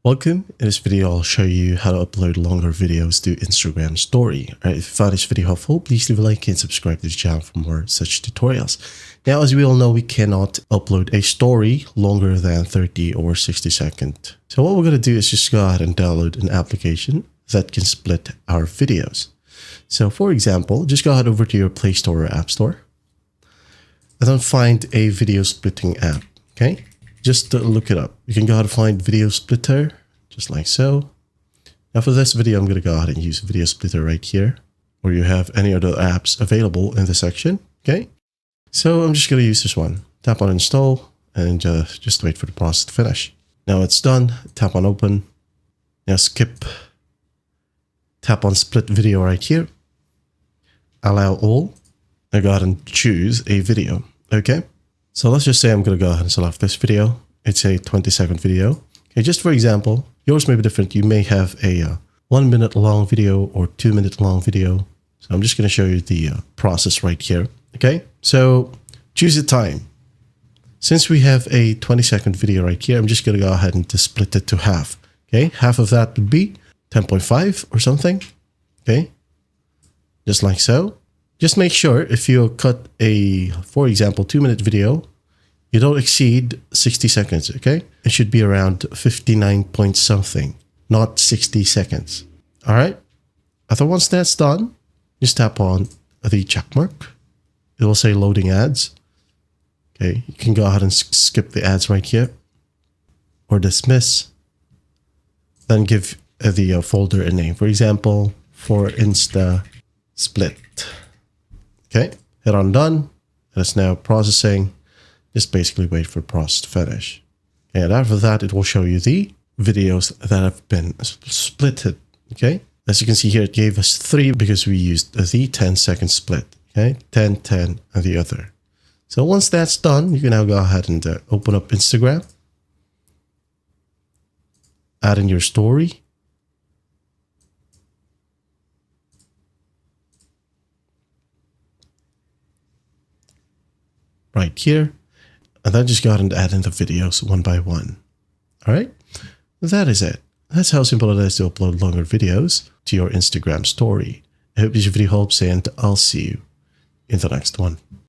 Welcome. In this video, I'll show you how to upload longer videos to Instagram Story. Alright, if you found this video helpful, please leave a like and subscribe to the channel for more such tutorials. Now, as we all know, we cannot upload a story longer than 30 or 60 seconds. So what we're going to do is just go ahead and download an application that can split our videos. So for example, just go ahead over to your Play Store or App Store and then find a video splitting app. Okay. Just to look it up. You can go ahead and find Video Splitter, just like so. Now for this video, I'm going to go ahead and use Video Splitter right here, or you have any other apps available in the section. Okay. So I'm just going to use this one. Tap on install and just wait for the process to finish. Now it's done. Tap on open. Now skip. Tap on split video right here. Allow all. Now go ahead and choose a video. Okay. So let's just say I'm going to go ahead and select this video. It's a 20-second video. Okay, just for example, yours may be different. You may have a 1 minute long video or 2 minute long video. So I'm just going to show you the process right here. Okay, so choose a time. Since we have a 20-second video right here, I'm just going to go ahead and just split it to half. Okay, half of that would be 10.5 or something. Okay, just like so. Just make sure if you cut a, for example, 2-minute video, you don't exceed 60 seconds, okay? It should be around 59 point something, not 60 seconds. All right? After once that's done, just tap on the check mark. It will say loading ads. Okay, you can go ahead and skip the ads right here or dismiss. Then give the folder a name. For example, for Insta Split. Okay, hit on done. It's now processing. Just basically wait for the process to finish. And after that, it will show you the videos that have been splitted. Okay, as you can see here, it gave us 3 because we used the 10-second split. Okay, 10, 10, and the other. So once that's done, you can now go ahead and open up Instagram. Add in your story. Right here, and then just go ahead and add in the videos one by one. All right, that is it. That's how simple it is to upload longer videos to your Instagram story. I hope this video helps, and I'll see you in the next one.